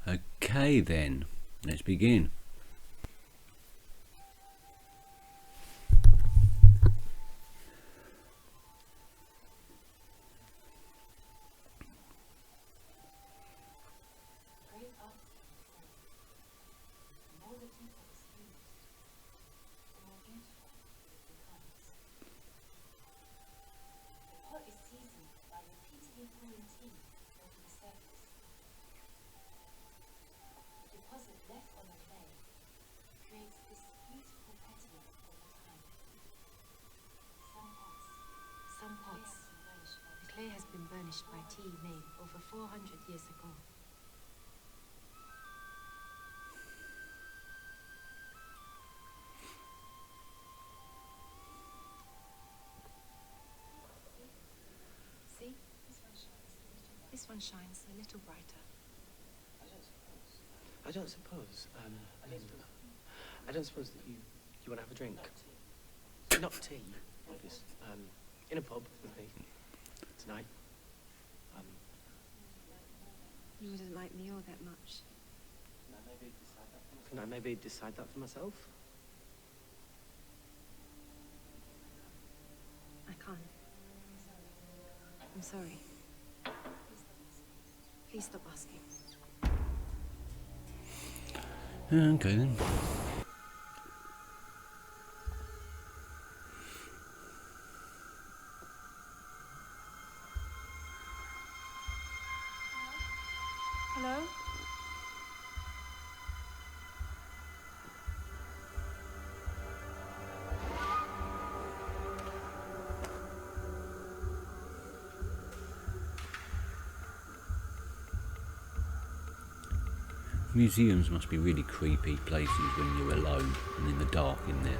Okay then, let's begin. Clay has been burnished by tea made over 400 years ago. See? This one shines a little brighter. I don't suppose that you want to have a drink. Not tea, obviously. In a pub with me tonight. You wouldn't like me all that much. Can I maybe decide that for myself? I can't. I'm sorry. Please stop asking. Okay then. Hello? Museums must be really creepy places when you're alone and in the dark in there.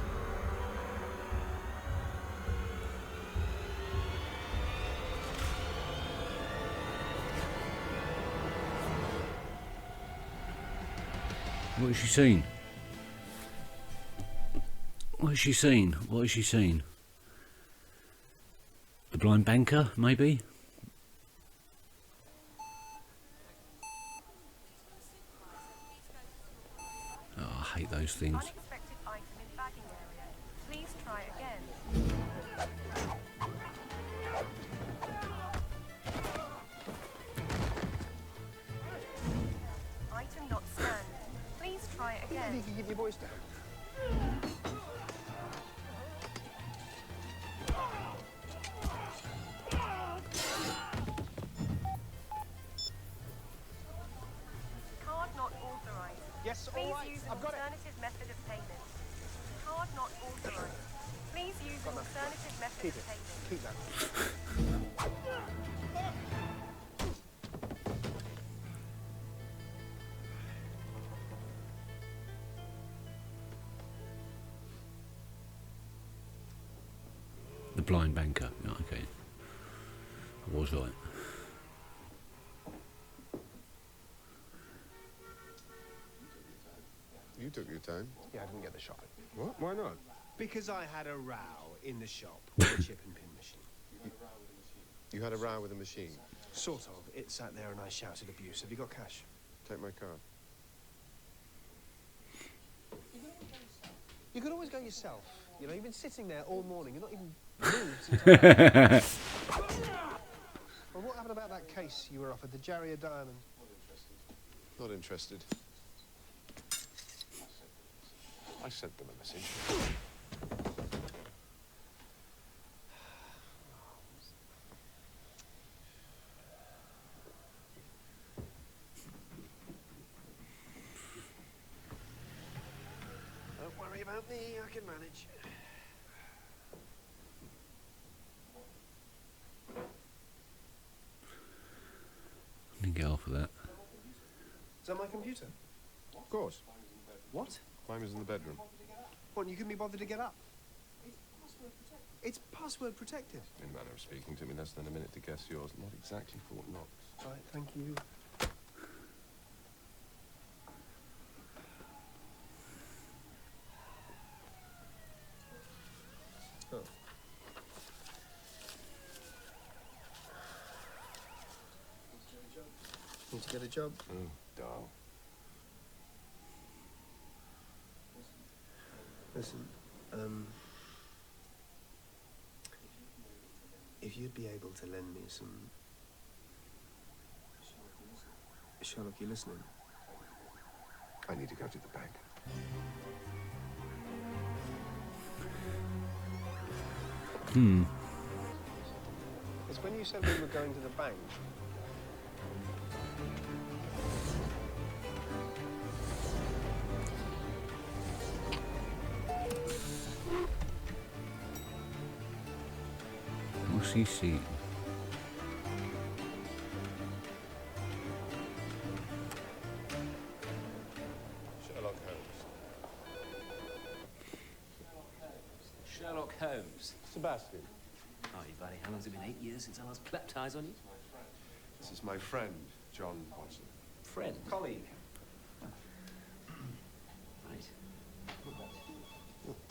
What has she seen? What has she seen? What has she seen? The blind banker, maybe? Oh, I hate those things. Unexpected item in bagging area. Please try again. Item not scanned. Please try again. You can keep your voice down. Card not authorized. Yes, Please all right. use an I've got it. alternative method of payment. Card not authorized. Please use an alternative method Keep of it. payment. Keep that. The blind banker. Oh, okay. I was right. You took your time. Yeah, I didn't get the shopping. What? Why not? Because I had a row in the shop with the chip and pin machine. You had a row with a machine. Sort of. It sat there and I shouted abuse. Have you got cash? Take my card. You could always go yourself. You know, you've been sitting there all morning. You're not even moved since Well, what happened about that case you were offered, the Jarrier diamond? Not interested. I sent them a message. Don't worry about me, I can manage. I didn't get off of that. Is that my computer? Of course. What? Mine was in the bedroom. What, you couldn't be bothered to get up? It's password protected. In manner of speaking to me, less than a minute to guess yours. Not exactly Fort Knox. Right, thank you. Oh. Need to get a job? Oh, darl. Listen, if you'd be able to lend me some... Sherlock, you listening? I need to go to the bank. It's when you said we were going to the bank. What's he see? Sherlock Holmes. Sherlock Holmes. Sebastian, How are you, buddy? How long's it been? 8 years since I last clapped eyes on you? this is my friend, John Watson. Friend. Colleague. Right.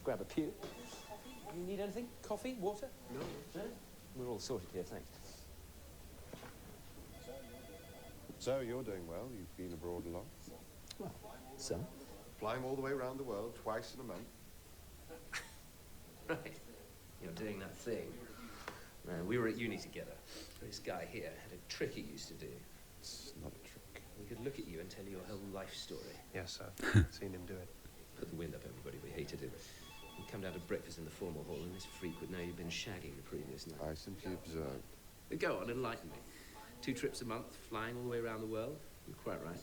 Grab a pew. You need anything? Coffee? Water? No. No? We're all sorted here, thanks. So, you're doing well. You've been abroad a lot. Well, so? Flying all the way around the world, twice in a month. Right. You're doing that thing. We were at uni together. This guy here had a trick he used to do. It's not a trick. We could look at you and tell you your whole life story. Yes, sir. Seen him do it. Put the wind up everybody, we hated him. We'd come down to breakfast in the formal hall, and this freak would know you'd been shagging the previous night. I simply observed. Go on, enlighten me. 2 trips a month, flying all the way around the world? You're quite right.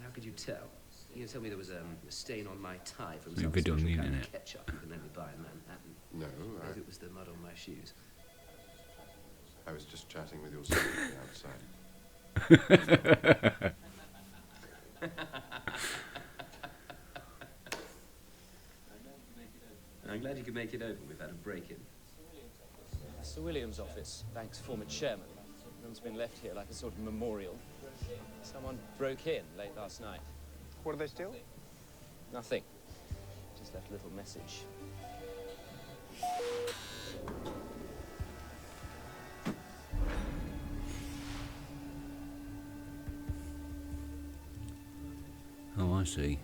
How could you tell? You tell me there was a stain on my tie from There's a some video on special the kind of internet. ketchup you can only buy in Manhattan. No, Maybe it was the mud on my shoes. I was just chatting with your secretary outside. I'm glad you could make it open. We've had a break-in. Sir William's office, bank's former chairman. Room's been left here like a sort of memorial. Someone broke in late last night. What did they steal? Nothing. Just left a little message. Oh, I see.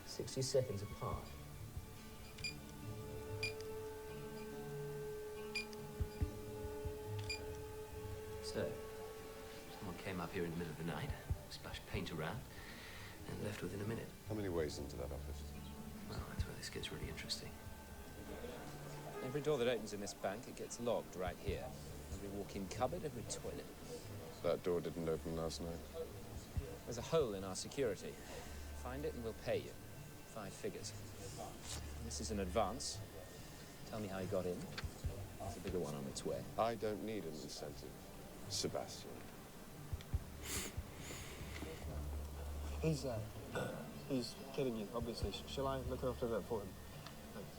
"60 seconds apart. So, someone came up here in the middle of the night, splashed paint around, and left within a minute. How many ways into that office? Well, that's where this gets really interesting. Every door that opens in this bank, it gets logged right here. Every walk-in cupboard, every toilet. That door didn't open last night. There's a hole in our security. Find it and we'll pay you. 5 figures. This is an advance. Tell me how you got in. There's a bigger one on its way. I don't need an incentive, Sebastian. He's kidding you, obviously. Shall I look after that for him? Thanks.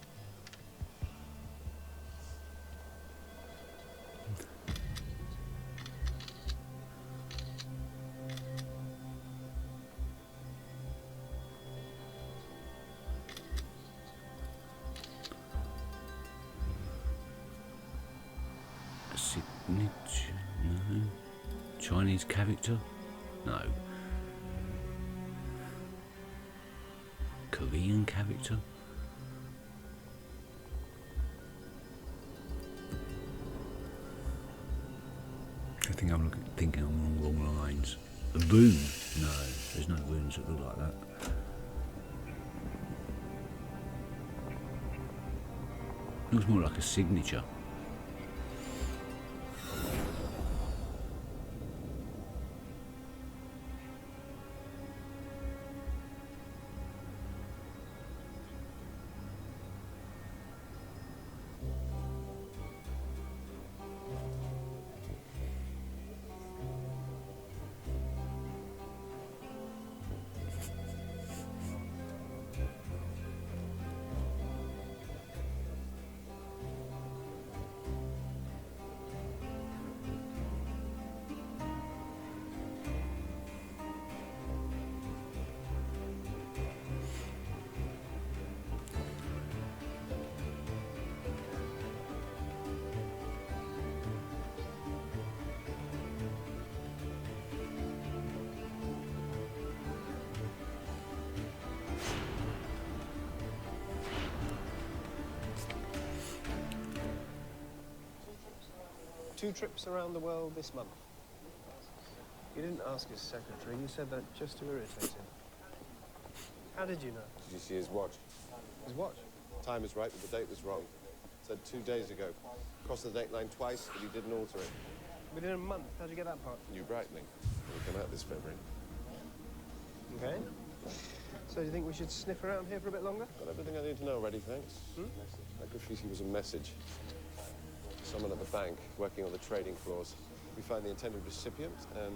A signature? No. Chinese character? No. Korean character? I think I'm thinking along the wrong lines. A rune? No, there's no runes that look like that. Looks more like a signature. 2 trips around the world this month. You didn't ask his secretary. You said that just to irritate him. How did you know? Did you see his watch? His watch? Time was right, but the date was wrong. It said 2 days ago. Crossed the date line twice, but he didn't alter it. Within a month. How'd you get that part? New brightening. It'll come out this February. Okay. So do you think we should sniff around here for a bit longer? Got everything I need to know already, thanks. That graffiti was a message. Someone at the bank working on the trading floors. We find the intended recipient and...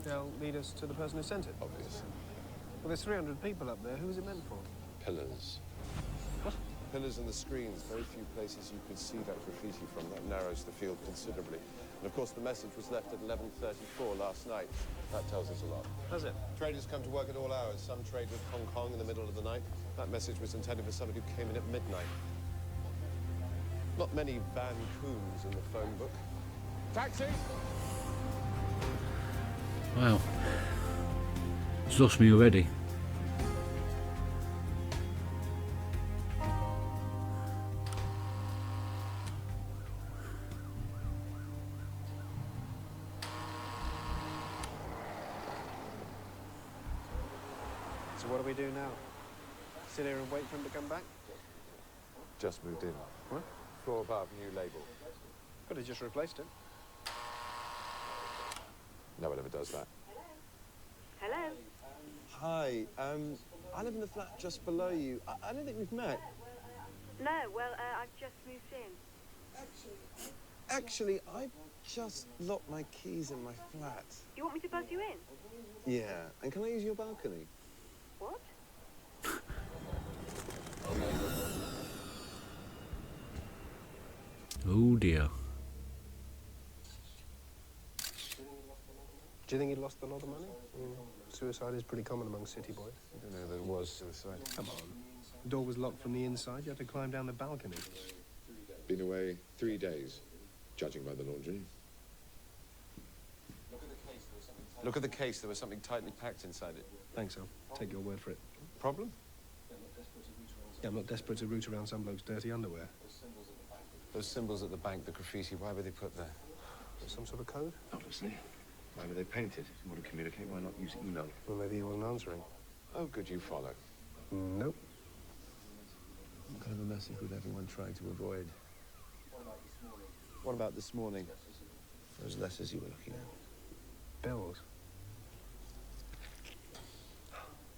They'll lead us to the person who sent it. obvious. Well, there's 300 people up there. Who is it meant for? Pillars. What? Pillars and the screens. Very few places you could see that graffiti from. That narrows the field considerably. And of course, the message was left at 11:34 last night. That tells us a lot. Does it? Traders come to work at all hours. Some trade with Hong Kong in the middle of the night. That message was intended for somebody who came in at midnight. Not many Van Coons in the phone book. Taxi! Wow. It's lost me already. So what do we do now? Sit here and wait for him to come back? Just moved in. What? Floor above, new label. But he just replaced it. No one ever does that. Hello? Hi, I live in the flat just below you. I don't think we've met. No, well, I've just moved in. Actually, I just locked my keys in my flat. You want me to buzz you in? Yeah, and can I use your balcony? What? Oh dear. Do you think he lost a lot of money? Suicide is pretty common among city boys. I don't know that it was suicide. Come on. The door was locked from the inside. You had to climb down the balcony. Been away 3 days, judging by the laundry. Look at the case. There was something tightly packed inside it. Thanks, I'll take your word for it. Problem? Yeah, I'm not desperate to root around some bloke's dirty underwear. Those symbols at the bank, the graffiti, why were they put there? Some sort of code? Obviously. Why were they painted? If you want to communicate, why not use email? Well, maybe he wasn't answering. Oh, good, you follow. Nope. What kind of a message would everyone trying to avoid? What about this morning? Those letters you were looking at? Bills.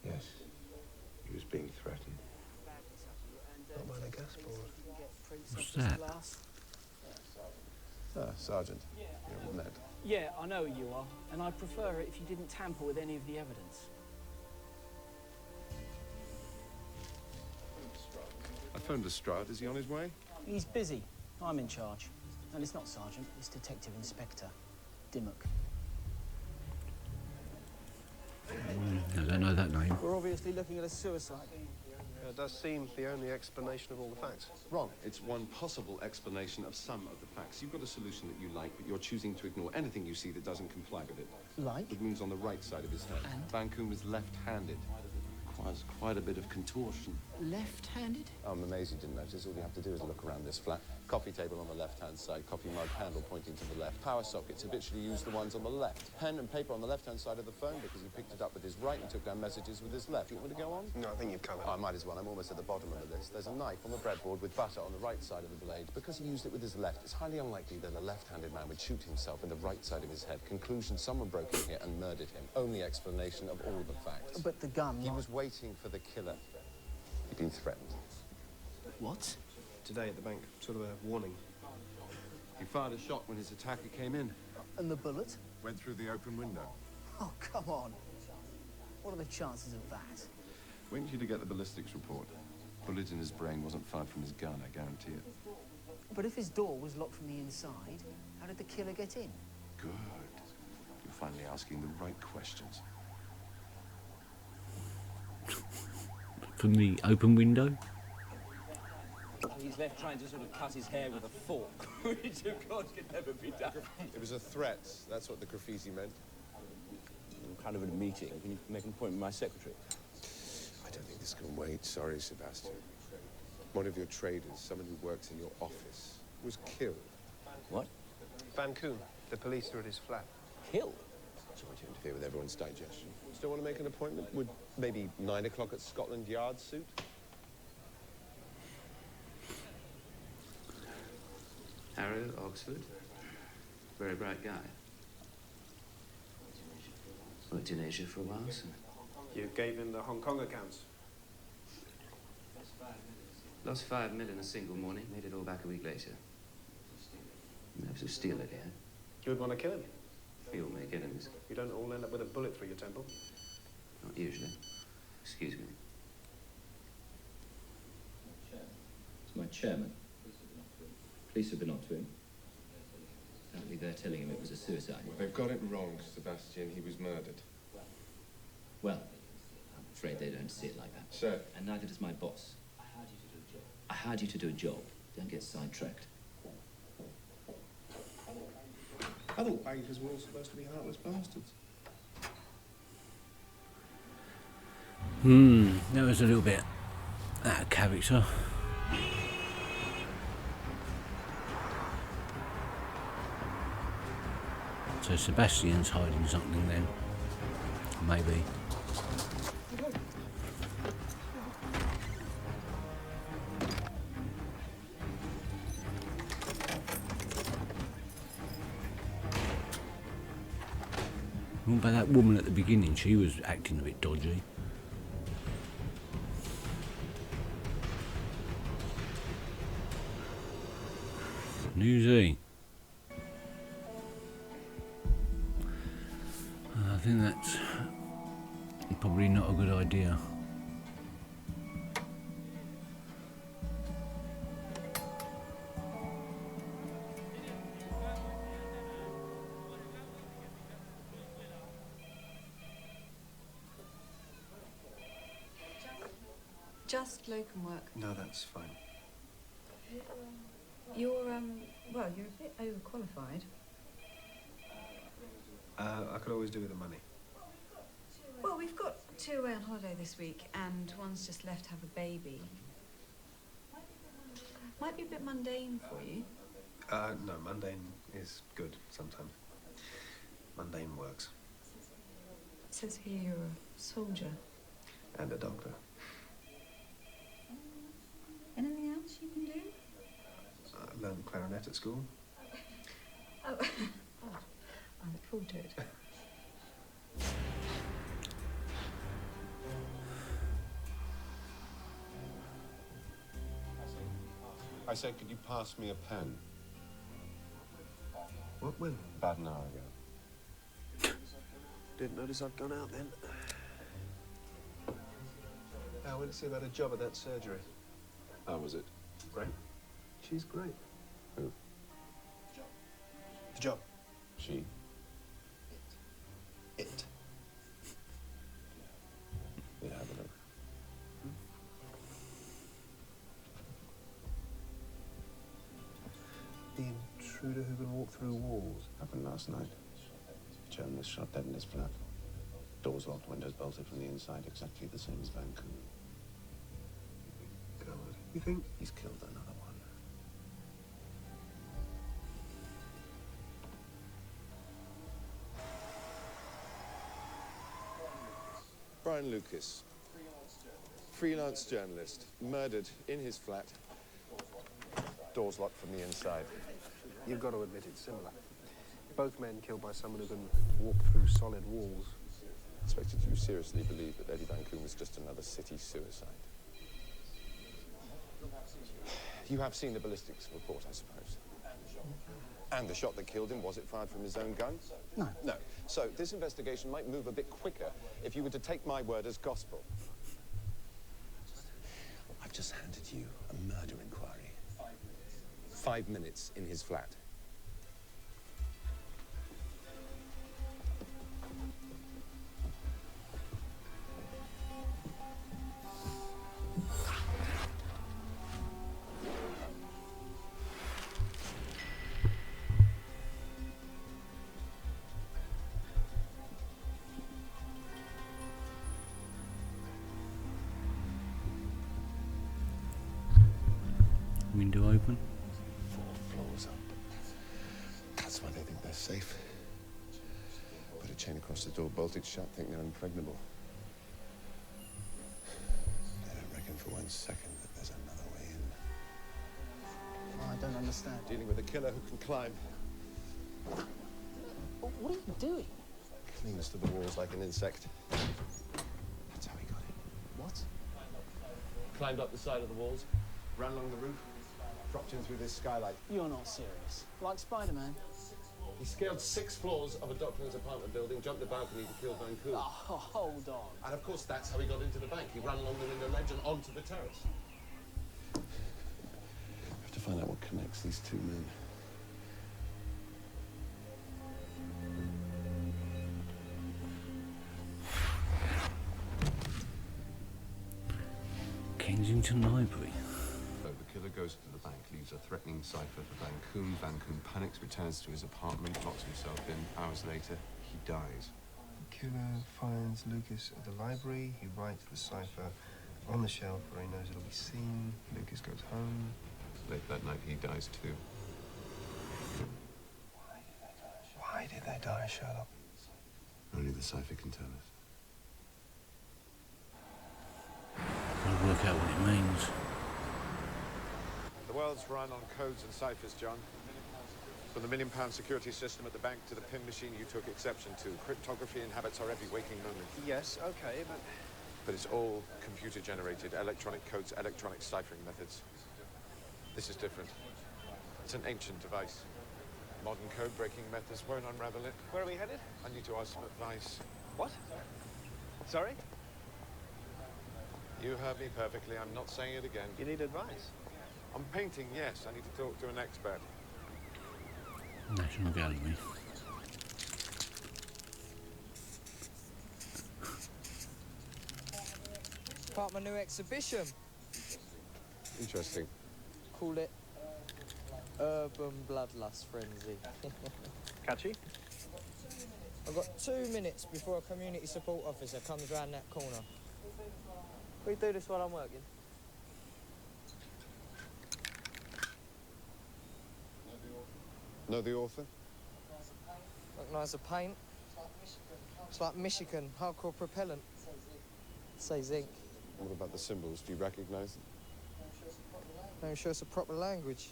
Yes. He was being threatened. Not by the gas board. What's that? Ah, Sergeant. You're Ned. Yeah, I know who you are, and I'd prefer it if you didn't tamper with any of the evidence. I phoned Lestrade. Is he on his way? He's busy. I'm in charge. And it's not Sergeant, it's Detective Inspector Dimmock. I don't know that name. We're obviously looking at a suicide. It does seem the only explanation of all the facts. Wrong. It's one possible explanation of some of the facts. You've got a solution that you like, but you're choosing to ignore anything you see that doesn't comply with it. Like? The wound's on the right side of his head. And? Van Coon was left-handed. Requires quite a bit of contortion. Left-handed? I'm amazed you didn't notice. All you have to do is look around this flat. Coffee table on the left-hand side, coffee mug handle pointing to the left. Power sockets habitually use the ones on the left. Pen and paper on the left-hand side of the phone because he picked it up with his right and took down messages with his left. You want me to go on? No, I think you've covered. Oh, I might as well. I'm almost at the bottom of the list. There's a knife on the breadboard with butter on the right side of the blade. Because he used it with his left, it's highly unlikely that a left-handed man would shoot himself in the right side of his head. Conclusion, someone broke in here and murdered him. Only explanation of all the facts. But the gun... He was waiting for the killer. He'd been threatened. What? Today at the bank, sort of a warning. He fired a shot when his attacker came in. And the bullet? Went through the open window. Oh, come on. What are the chances of that? Wait you to get the ballistics report. Bullet in his brain wasn't fired from his gun, I guarantee it. But if his door was locked from the inside, how did the killer get in? Good. You're finally asking the right questions. From the open window? He's left trying to sort of cut his hair with a fork, which of course can never be done. It was a threat. That's what the graffiti meant. I'm kind of at a meeting. Can you make an appointment with my secretary? I don't think this can wait. Sorry, Sebastian. One of your traders, someone who works in your office, was killed. What? Van Coon, the police are at his flat. Kill? Sorry to interfere with everyone's digestion. Still want to make an appointment? Would maybe 9 o'clock at Scotland Yard suit? Harrow, Oxford. Very bright guy. Worked in Asia for a while, so... You gave him the Hong Kong accounts. Lost 5 mil in a single morning, made it all back a week later. Nerves of steel at here. You would want to kill him. You'll make enemies. You don't all end up with a bullet through your temple. Not usually. Excuse me. It's my chairman. Police have been on to him. Apparently they're telling him it was a suicide. Well, they've got it wrong, Sebastian. He was murdered. Well, I'm afraid they don't see it like that. Sir. And neither does my boss. I hired you to do a job. Don't get sidetracked. I thought bankers were all supposed to be heartless bastards. That was a little bit out of character. So Sebastian's hiding something then, maybe. What about that woman at the beginning? She was acting a bit dodgy. Newsy. I think that's probably not a good idea. Just locum work. No, that's fine. You're, well, you're a bit overqualified. I could always do with the money. Well, we've got 2 away on holiday this week, and one's just left to have a baby. Might be a bit mundane for you. No, mundane is good sometimes. Mundane works. It says here you're a soldier. And a doctor. Anything else you can do? I learned clarinet at school. Oh, I look forward to it. I said, could you pass me a pen? What, when? About an hour ago. Didn't notice I'd gone out then. I went to see about a job at that surgery. How was it? Great. She's great. Who? The job. She? It. Yeah, have a look. The intruder who can walk through walls. Happened last night. Journalist shot dead in his flat. Doors locked, windows bolted from the inside, exactly the same as Van Coon. God, you think? He's killed another one. Brian Lucas, freelance journalist, murdered in his flat. Doors locked from the inside. You've got to admit it's similar. Both men killed by someone who can walk through solid walls. Expected you seriously believe that Eddie Van Coon was just another city suicide. You have seen the ballistics report, I suppose. And the shot that killed him, was it fired from his own gun? No. No. So this investigation might move a bit quicker if you were to take my word as gospel. I've just handed you a murder inquiry. 5 minutes in his flat. Window open. 4 floors up. safe. Put a chain across the door, bolted shut, think they're impregnable. I don't reckon for 1 second that there's another way in. Oh, I don't understand. Dealing with a killer who can climb. What are you doing? Clings to the walls like an insect. That's how he got in. What? Climbed up the side of the walls, ran along the roof, dropped in through this skylight. You're not serious. Like Spider-Man? He scaled 6 floors of a docklands apartment building, jumped the balcony to kill Van Coon. Oh, hold on. And of course, that's how he got into the bank. He ran along the window ledge and onto the terrace. I have to find out what connects these two men. Kensington Library. So the killer goes to the bank, leaves a threatening cipher for Van Coon. Van Coon panics, returns to his apartment, locks himself in. Hours later, he dies. The killer finds Lucas at the library. He writes the cipher on the shelf where he knows it'll be seen. Lucas goes home. Late that night, he dies too. Why did they die, Sherlock? Only the cipher can tell us. I'll work out what it means. The world's run on codes and ciphers, John. From the £1 million security system at the bank to the pin machine you took exception to. Cryptography inhabits our every waking moment. Yes, okay, but... But it's all computer-generated, electronic codes, electronic ciphering methods. This is different. It's an ancient device. Modern code-breaking methods won't unravel it. Where are we headed? I need to ask some advice. What? Sorry? You heard me perfectly. I'm not saying it again. You need advice? On painting, yes. I need to talk to an expert. National Gallery. Part of my new exhibition. Interesting. Call it Urban Bloodlust Frenzy. Catchy? I've got 2 minutes before a community support officer comes round that corner. We do this while I'm working. Know the author? Recognise the paint? It's like Michigan, hardcore propellant. Say zinc. What about the symbols? Do you recognize them? No, sure it's a proper language.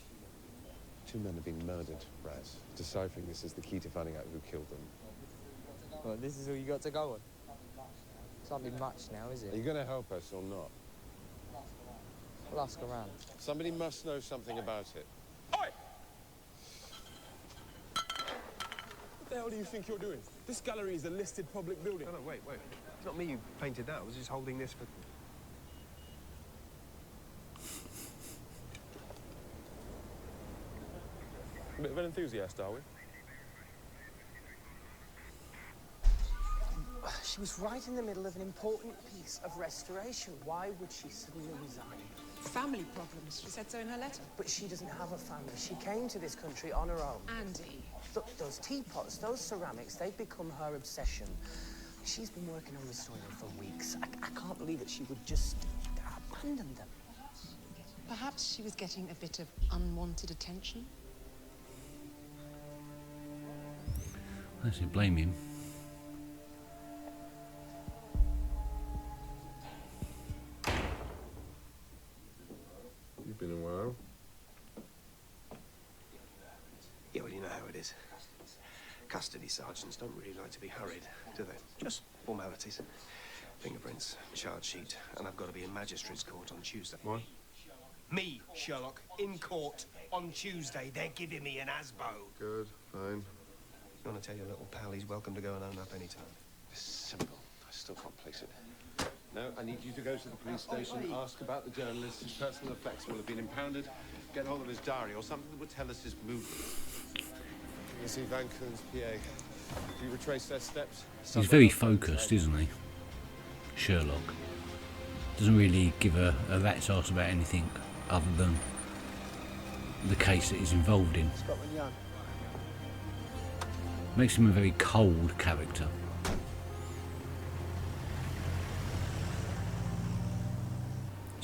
2 men have been murdered, Raz. Deciphering this is the key to finding out who killed them. Well, this is all you got to go on. It's hardly much now, is Are it? you going to help us or not? We'll ask around. Somebody must know something about it. What the hell do you think you're doing? This gallery is a listed public building. No, wait. It's not me who painted that. I was just holding this for... A bit of an enthusiast, are we? She was right in the middle of an important piece of restoration. Why would she suddenly resign? Family problems. She said so in her letter. But she doesn't have a family. She came to this country on her own. Andy. Look, those teapots, those ceramics, they've become her obsession. She's been working on restoring them for weeks. I can't believe that she would just abandon them. Perhaps she was getting a bit of unwanted attention. I don't blame him. You've been a while. Yeah, well, you know how it is. Custody sergeants don't really like to be hurried, do they? Just formalities. Fingerprints, charge sheet, and I've got to be in magistrate's court on Tuesday. What? Me, Sherlock, in court on Tuesday. They're giving me an ASBO. Good, fine. You want to tell your little pal he's welcome to go and own up any time? It's simple. I still can't place it. No, I need you to go to the police station, ask about the journalist. His personal effects will have been impounded. Get hold of his diary or something that would tell us his movements. You see Van Coon's PA. If you retrace their steps... He's very focused, isn't he? Sherlock. Doesn't really give a rat's ass about anything other than the case that he's involved in. Scotland Yard. Makes him a very cold character.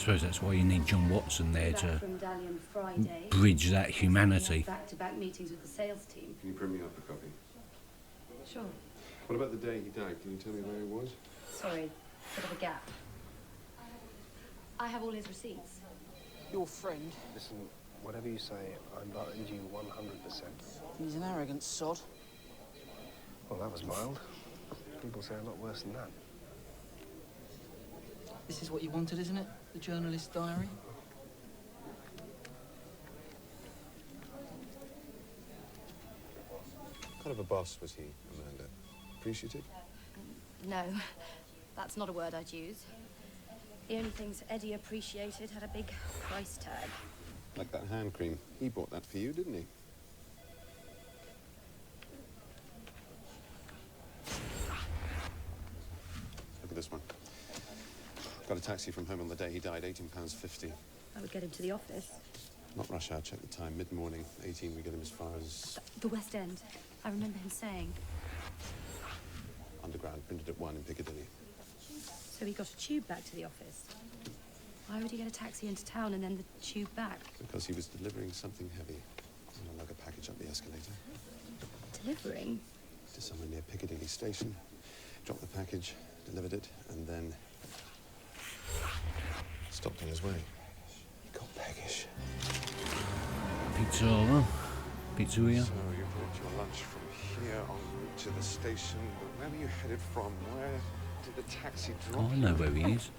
suppose that's why you need John Watson there Back to from Dalian Friday. bridge that humanity. Back-to-back meetings with the sales team. Can you print me up a copy? Sure. What about the day he died? Can you tell me where he was? Sorry, bit of a gap. I have all his receipts. Your friend? Listen, whatever you say, I'm behind you 100%. He's an arrogant sod. Well, that was mild. People say a lot worse than that. This is what you wanted, isn't it? The journalist's diary? What kind of a boss was he, Amanda? Appreciative? No, that's not a word I'd use. The only things Eddie appreciated had a big price tag. Like that hand cream. He bought that for you, didn't he? Look at this one. Got a taxi from home on the day he died, £18.50. I would get him to the office. Not rush hour, check the time, mid-morning. 18, we get him as far as... The West End. I remember him saying. Underground, printed at 1 in Piccadilly. So he got a tube back to the office. Why would he get a taxi into town and then the tube back? Because he was delivering something heavy. Like a package up the escalator. Delivering? To somewhere near Piccadilly Station. Dropped the package, delivered it, and then... stopped on his way. He got peckish. Pizzeria. Pizzeria. So you brought your lunch from here en route to the station. But where were you headed from? Where did the taxi drop? Oh, I know where he is.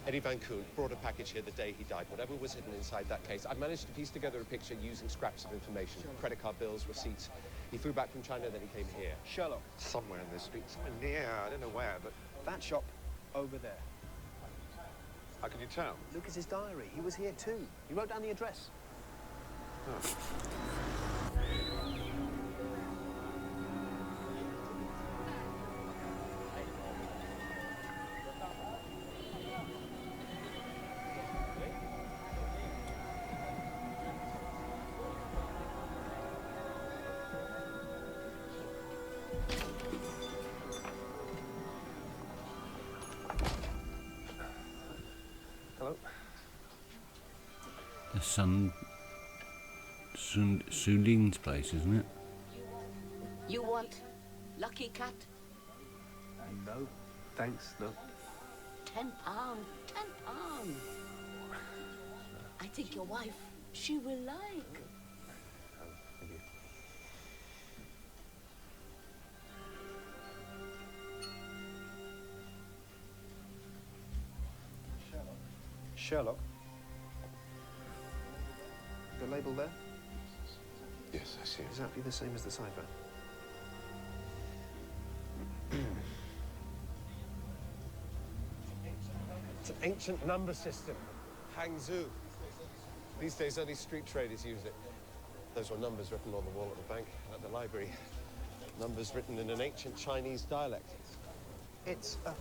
Eddie Van Coon brought a package here the day he died. Whatever was hidden inside that case, I've managed to piece together a picture using scraps of information. Credit card bills, receipts. He flew back from China, then he came here. Sherlock. Somewhere in this street, somewhere near, I don't know where, but... That shop over there. How can you tell? Lucas's diary. He was here too. He wrote down the address. Oh. Hello? The Sulin's place, isn't it? You want Lucky Cat? No, thanks, no. £10. £10. I think your wife, she will like. Thank you. Sherlock. The label there? Yes, I see it. Exactly the same as the cipher. It's an ancient number system. Hangzhou. These days, only street traders use it. Those were numbers written on the wall at the bank, at the library. Numbers written in an ancient Chinese dialect. It's a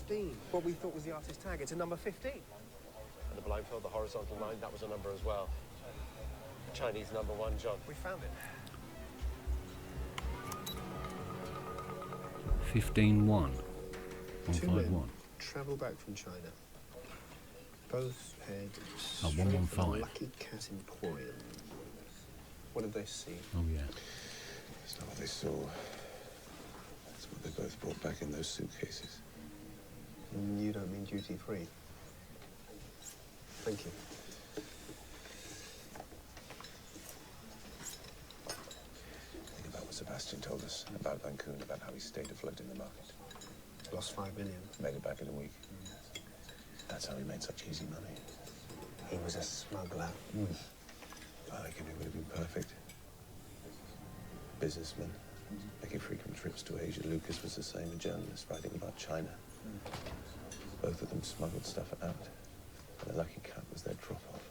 15. What we thought was the artist tag. It's a number 15. And the blindfold, the horizontal line, that was a number as well. Chinese number 1, John. We found it. 15-1. Two men 151. travel back from China. Both had Oh, straight from 115. Lucky Cat Emporium. What did they see? Oh, yeah. That's not what they saw. That's what they both brought back in those suitcases. You don't mean duty free. Thank you. Think about what Sebastian told us about Van Coon, about how he stayed afloat in the market. Lost 5 million. Made it back in a week. That's how he made such easy money. He was a smuggler. I reckon it would have been perfect. Businessman, making frequent trips to Asia. Lucas was the same, a journalist writing about China. Both of them smuggled stuff out. And the Lucky Cat was their drop-off.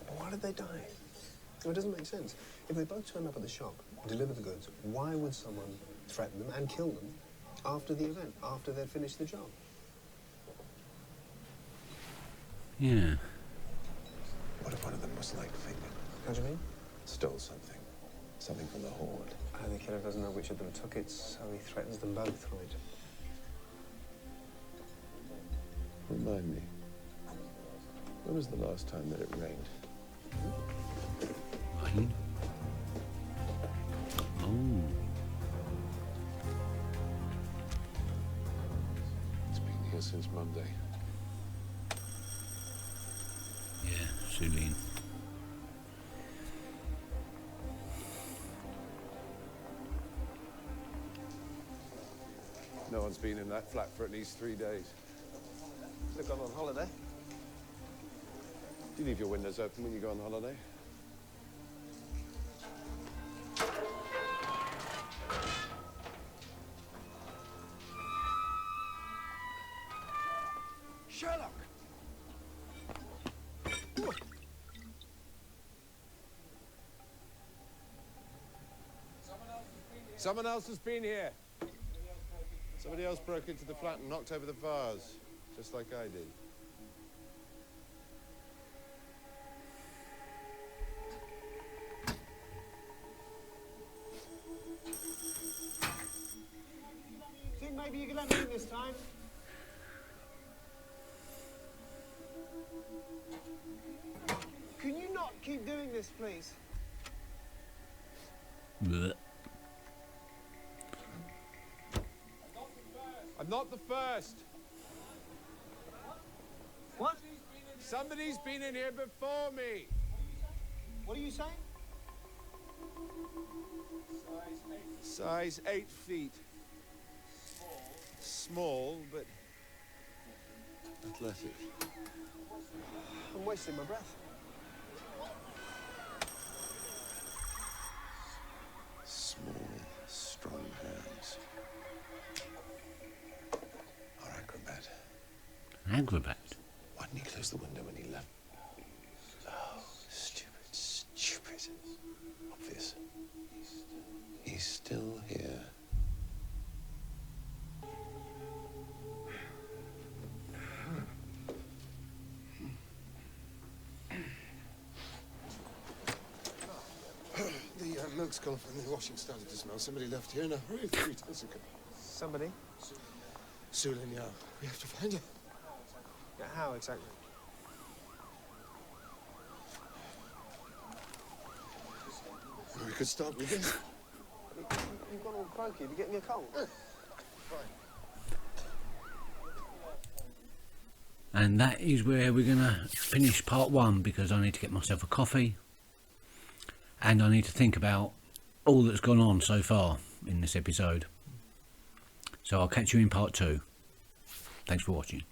But why did they die? Well, it doesn't make sense. If they both turned up at the shop, delivered the goods, why would someone threaten them and kill them after the event, after they'd finished the job? Yeah. What if one of them was like Finger? How do you mean? Stole something. Something from the hoard. And the killer doesn't know which of them took it, so he threatens them both, right? Remind me, when was the last time that it rained? Rain? Oh. It's been here since Monday. Yeah, Celine. No one's been in that flat for at least 3 days. They've gone on holiday. Do you leave your windows open when you go on holiday? Sherlock! Someone else has been here. Somebody else broke into the flat and knocked over the vase, just like I did. Think maybe you could let me in this time? Can you not keep doing this, please? Blech. I'm not the first. What? Somebody's been in here before me. What are you saying? Size 8 feet. Small, but athletic. I'm wasting my breath. Small, strong hands. Our acrobat. Acrobat? Why didn't he close the window when he left? Oh, stupid, stupid. Obvious. He's still here. The milk's gone off and the washing started to smell. Somebody left here in a hurry 3 days ago. Somebody? Sulin, yeah. We have to find her. Yeah, how exactly? We could start with this. You've gone all croaky. Are you getting a cold? And that is where we're going to finish part 1, because I need to get myself a coffee and I need to think about all that's gone on so far in this episode. So I'll catch you in part 2. Thanks for watching.